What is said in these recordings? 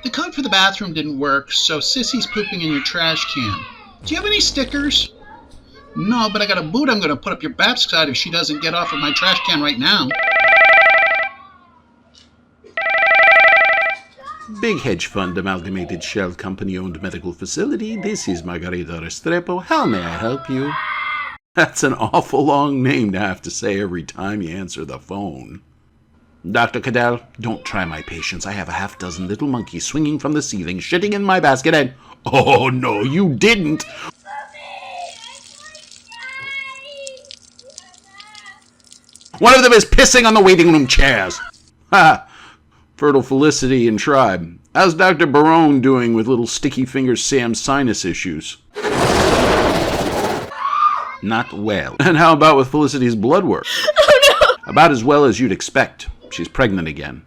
The code for the bathroom didn't work, so Sissy's pooping in your trash can. Do you have any stickers? No, but I got a boot I'm going to put up your backside if she doesn't get off of my trash can right now. Big hedge fund amalgamated shell company owned medical facility. This is Margarita Restrepo. How may I help you? That's an awful long name to have to say every time you answer the phone. Dr. Cadell, don't try my patience. I have a half-dozen little monkeys swinging from the ceiling, shitting in my basket, and... Oh, no, you didn't! One of them is pissing on the waiting room chairs! Ha! Fertile Felicity and Tribe. How's Dr. Barone doing with little sticky fingers Sam's sinus issues? Not well. And how about with Felicity's blood work? Oh, no! About as well as you'd expect. She's pregnant again.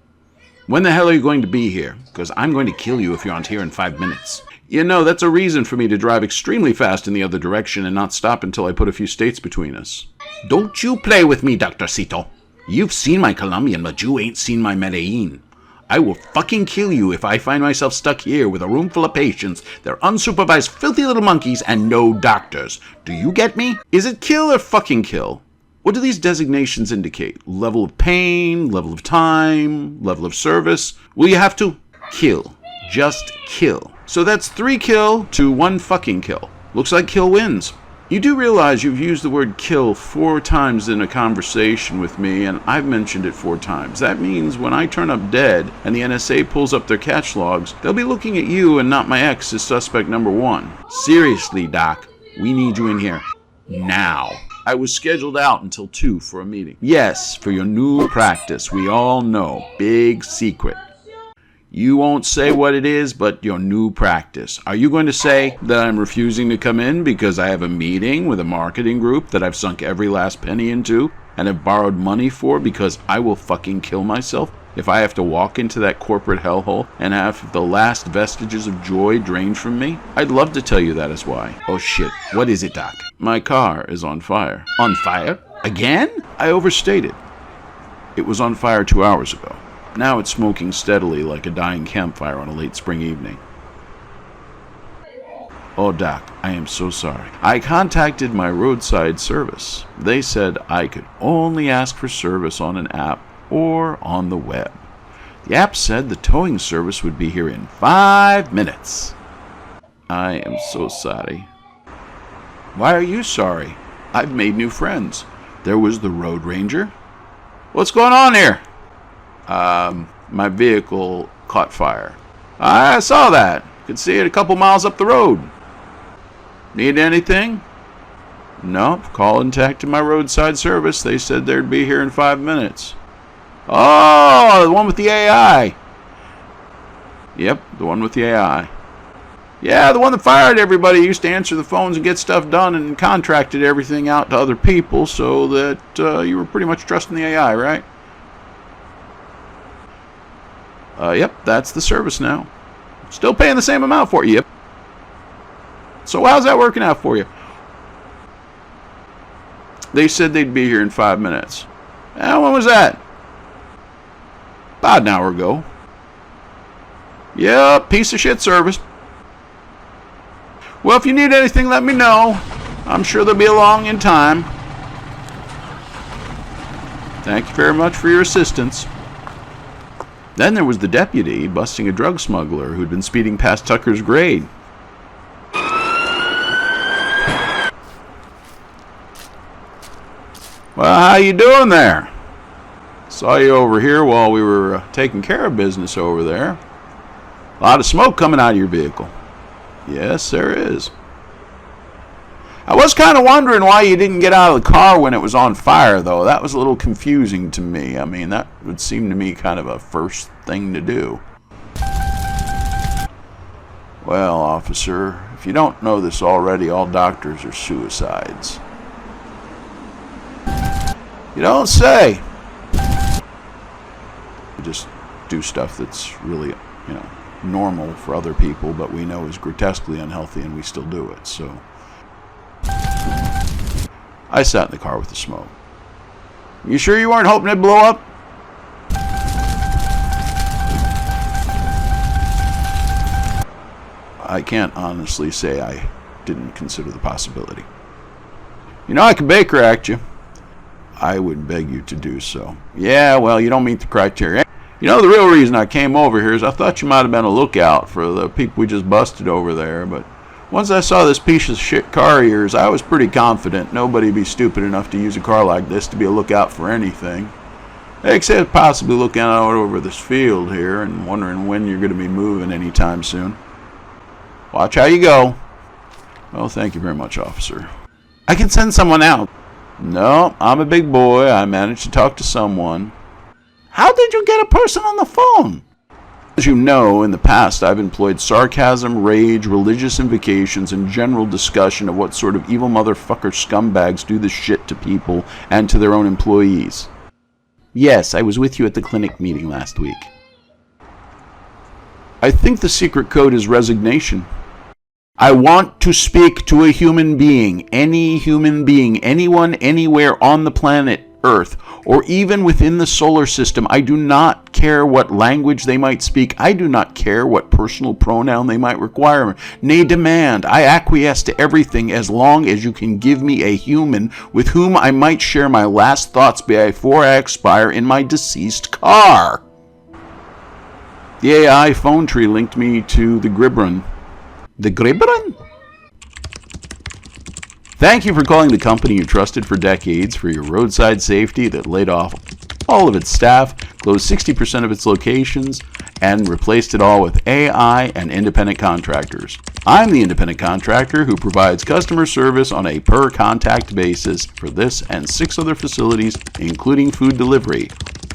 When the hell are you going to be here? Because I'm going to kill you if you aren't here in 5 minutes. You know, that's a reason for me to drive extremely fast in the other direction and not stop until I put a few states between us. Don't you play with me, Dr. Cito. You've seen my Colombian, but you ain't seen my Medellin. I will fucking kill you if I find myself stuck here with a room full of patients. They're unsupervised, filthy little monkeys and no doctors. Do you get me? Is it kill or fucking kill? What do these designations indicate? Level of pain, level of time, level of service? Well, you have to kill. Just kill. So that's 3 kill to 1 fucking kill. Looks like kill wins. You do realize you've used the word kill 4 times in a conversation with me, and I've mentioned it 4 times. That means when I turn up dead and the NSA pulls up their catch logs, they'll be looking at you and not my ex as suspect number 1. Seriously, Doc, we need you in here. Now. I was scheduled out until 2 for a meeting. Yes, for your new practice. We all know. Big secret. You won't say what it is, but your new practice. Are you going to say that I'm refusing to come in because I have a meeting with a marketing group that I've sunk every last penny into and have borrowed money for because I will fucking kill myself if I have to walk into that corporate hellhole and have the last vestiges of joy drained from me? I'd love to tell you that is why. Oh shit, what is it, Doc? My car is on fire. On fire? Again? I overstated. It was on fire 2 hours ago. Now it's smoking steadily like a dying campfire on a late spring evening. Oh, Doc, I am so sorry. I contacted my roadside service. They said I could only ask for service on an app or on the web. The app said the towing service would be here in 5 minutes. I am so sorry. Why are you sorry? I've made new friends. There was the road ranger. What's going on here? My vehicle caught fire. I saw that. Could see it a couple miles up the road. Need anything? Nope. Contacted my roadside service. They said they'd be here in 5 minutes. Oh, the one with the AI. Yep, the one with the AI. Yeah, the one that fired everybody. Used to answer the phones and get stuff done and contracted everything out to other people so that you were pretty much trusting the AI, right? Yep, that's the service now. Still paying the same amount for you. Yep. So how's that working out for you? They said they'd be here in 5 minutes. When was that? About an hour ago. Yep, piece of shit service. Well, if you need anything, let me know. I'm sure they'll be along in time. Thank you very much for your assistance. Then there was the deputy busting a drug smuggler who'd been speeding past Tucker's grade. Well, how you doing there? Saw you over here while we were taking care of business over there. A lot of smoke coming out of your vehicle. Yes, there is. I was kind of wondering why you didn't get out of the car when it was on fire, though. That was a little confusing to me. I mean, that would seem to me kind of a first thing to do. Well, officer, if you don't know this already, all doctors are suicides. You don't say. We just do stuff that's really, normal for other people, but we know is grotesquely unhealthy, and we still do it, so... I sat in the car with the smoke. You sure you weren't hoping it'd blow up? I can't honestly say I didn't consider the possibility. You know, I could Baker Act you. I would beg you to do so. Yeah, well, you don't meet the criteria. You know, the real reason I came over here is I thought you might have been a lookout for the people we just busted over there, but once I saw this piece of shit car of yours, I was pretty confident nobody'd be stupid enough to use a car like this to be a lookout for anything. Except possibly looking out over this field here and wondering when you're going to be moving anytime soon. Watch how you go. Well, thank you very much, officer. I can send someone out. No, I'm a big boy. I managed to talk to someone. How did you get a person on the phone? As you know, in the past I've employed sarcasm, rage, religious invocations, and general discussion of what sort of evil motherfucker scumbags do this shit to people and to their own employees. Yes, I was with you at the clinic meeting last week. I think the secret code is resignation. I want to speak to a human being, any human being, anyone, anywhere on the planet Earth, or even within the solar system. I do not care what language they might speak. I do not care what personal pronoun they might require. Nay, demand. I acquiesce to everything as long as you can give me a human with whom I might share my last thoughts before I expire in my deceased car. The AI phone tree linked me to the Gribron. The Gribron? Thank you for calling the company you trusted for decades for your roadside safety that laid off all of its staff, closed 60% of its locations, and replaced it all with AI and independent contractors. I'm the independent contractor who provides customer service on a per-contact basis for this and 6 other facilities, including food delivery.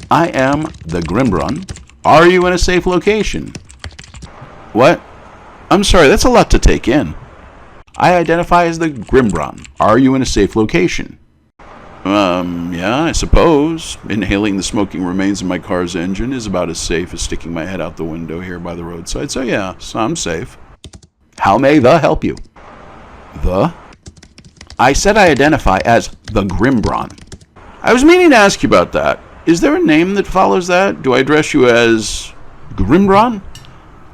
I am the Grimbron. Are you in a safe location? What? I'm sorry, that's a lot to take in. I identify as the Grimbron. Are you in a safe location? Yeah, I suppose. Inhaling the smoking remains of my car's engine is about as safe as sticking my head out the window here by the roadside. So yeah, I'm safe. How may the help you? The? I said I identify as the Grimbron. I was meaning to ask you about that. Is there a name that follows that? Do I address you as Grimbron?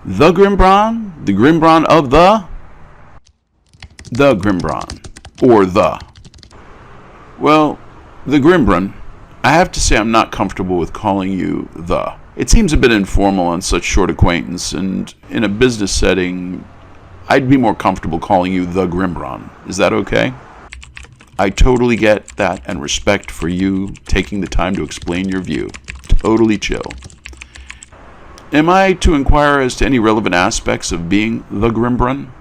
The Grimbron? The Grimbron of the? The Grimbron. Or the. Well, the Grimbron, I have to say I'm not comfortable with calling you the. It seems a bit informal on such short acquaintance, and in a business setting, I'd be more comfortable calling you the Grimbron. Is that okay? I totally get that and respect for you taking the time to explain your view. Totally chill. Am I to inquire as to any relevant aspects of being the Grimbron?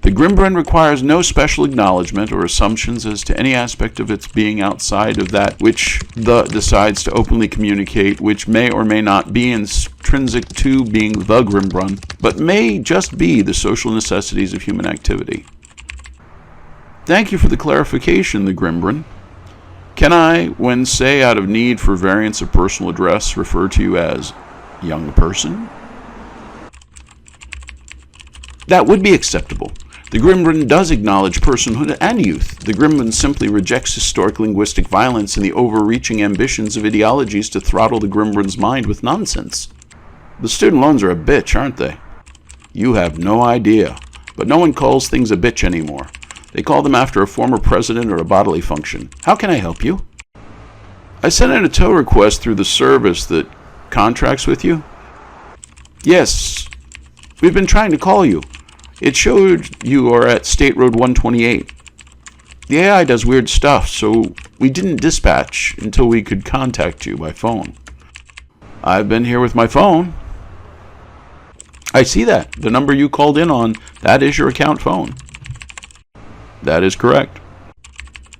The Grimbron requires no special acknowledgement or assumptions as to any aspect of its being outside of that which the decides to openly communicate, which may or may not be intrinsic to being the Grimbron, but may just be the social necessities of human activity. Thank you for the clarification, the Grimbron. Can I, when say out of need for variance of personal address, refer to you as young person? That would be acceptable. The Grimbron does acknowledge personhood and youth. The Grimbron simply rejects historic linguistic violence and the overreaching ambitions of ideologies to throttle the Grimbron's mind with nonsense. The student loans are a bitch, aren't they? You have no idea. But no one calls things a bitch anymore. They call them after a former president or a bodily function. How can I help you? I sent in a tow request through the service that contracts with you. Yes, we've been trying to call you. It showed you are at State Road 128. The AI does weird stuff, so we didn't dispatch until we could contact you by phone. I've been here with my phone. I see that. The number you called in on, that is your account phone. That is correct.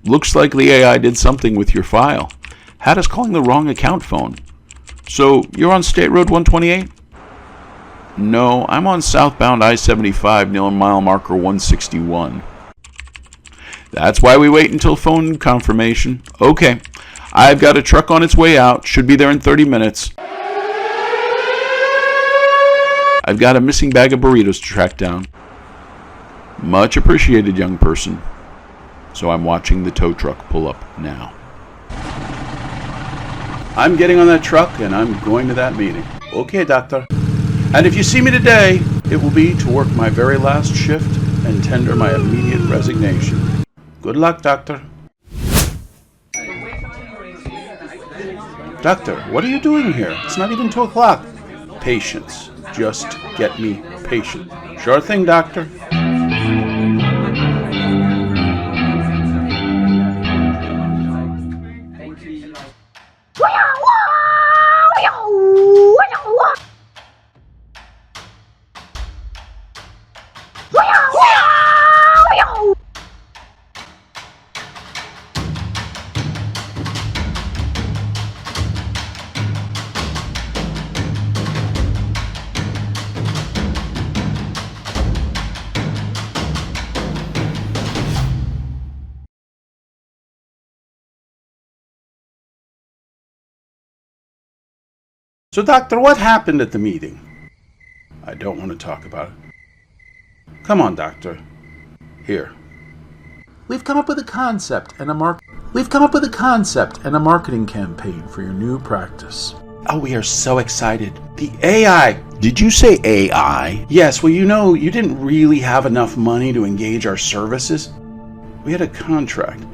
Looks like the AI did something with your file. Had us calling the wrong account phone. So, you're on State Road 128? No, I'm on southbound I-75 near mile marker 161. That's why we wait until phone confirmation. Okay, I've got a truck on its way out. Should be there in 30 minutes. I've got a missing bag of burritos to track down. Much appreciated, young person. So I'm watching the tow truck pull up now. I'm getting on that truck and I'm going to that meeting. Okay, doctor. And if you see me today, It will be to work my very last shift and tender my immediate resignation. Good luck, Doctor. Doctor, what are you doing here? It's not even 2 o'clock. Patience. Just get me patient. Sure thing, Doctor. So, Doctor, what happened at the meeting? I don't want to talk about it. Come on, Doctor. Here. We've come up with a concept and a marketing campaign for your new practice. Oh, we are so excited. The AI. Did you say AI? Yes, well, you didn't really have enough money to engage our services. We had a contract.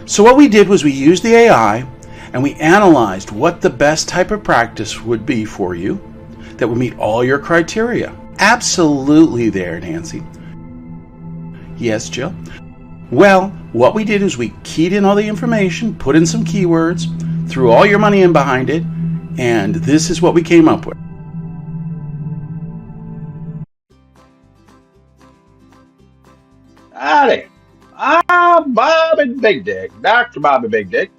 So what we did was we used the AI and we analyzed what the best type of practice would be for you that would meet all your criteria. Absolutely there, Nancy. Yes, Jill? Well, what we did is we keyed in all the information, put in some keywords, threw all your money in behind it, and this is what we came up with. Howdy. I'm Bobby Big Dick, Dr. Bobby Big Dick.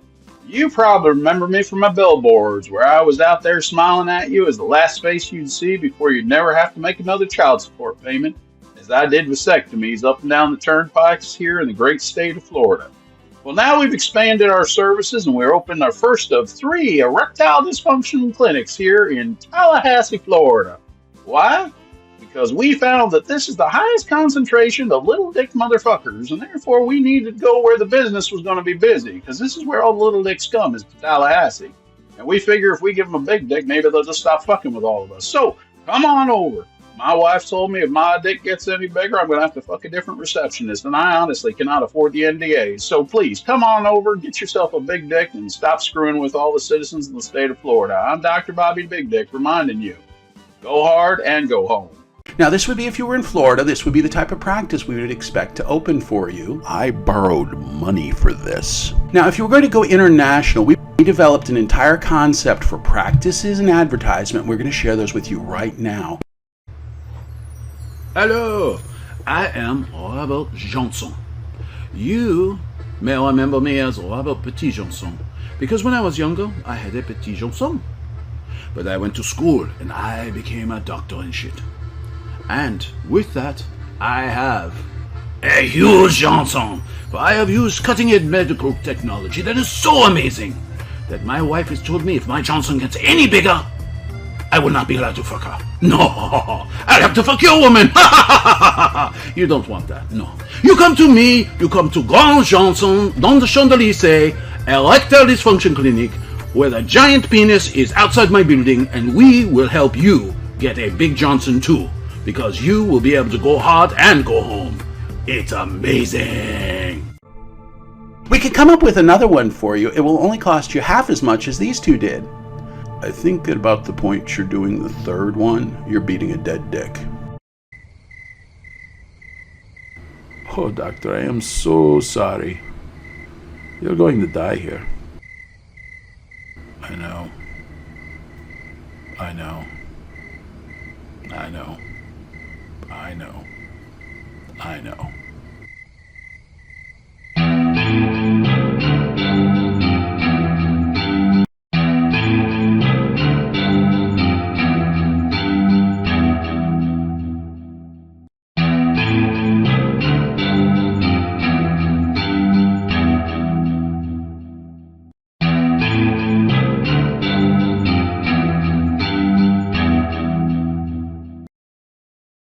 You probably remember me from my billboards where I was out there smiling at you as the last face you'd see before you'd never have to make another child support payment, as I did vasectomies up and down the turnpikes here in the great state of Florida. Well, now we've expanded our services and we're opening our first of 3 erectile dysfunction clinics here in Tallahassee, Florida. Why? Because we found that this is the highest concentration of little dick motherfuckers, and therefore we needed to go where the business was going to be busy, because this is where all the little dicks come, is to Tallahassee. And we figure if we give them a big dick, maybe they'll just stop fucking with all of us. So, come on over. My wife told me if my dick gets any bigger, I'm going to have to fuck a different receptionist, and I honestly cannot afford the NDAs. So please, come on over, get yourself a big dick, and stop screwing with all the citizens in the state of Florida. I'm Dr. Bobby Big Dick, reminding you, go hard and go home. Now, this would be if you were in Florida, this would be the type of practice we would expect to open for you. I borrowed money for this. Now, if you were going to go international, we developed an entire concept for practices and advertisement. We're going to share those with you right now. Hello, I am Robert Johnson. You may remember me as Robert Petit Johnson, because when I was younger, I had a Petit Johnson. But I went to school and I became a doctor and shit. And with that, I have a huge Johnson. For I have used cutting-edge medical technology that is so amazing that my wife has told me if my Johnson gets any bigger, I will not be allowed to fuck her. No, I'll have to fuck your woman. You don't want that, no. You come to me, you come to Grand Johnson, dans the Champs-Élysées, erectile dysfunction clinic, where the giant penis is outside my building, and we will help you get a big Johnson too, because you will be able to go hard and go home. It's amazing. We could come up with another one for you. It will only cost you half as much as these 2 did. I think at about the point you're doing the 3rd one, you're beating a dead dick. Oh, doctor, I am so sorry. You're going to die here. I know. I know. I know. I know. I know.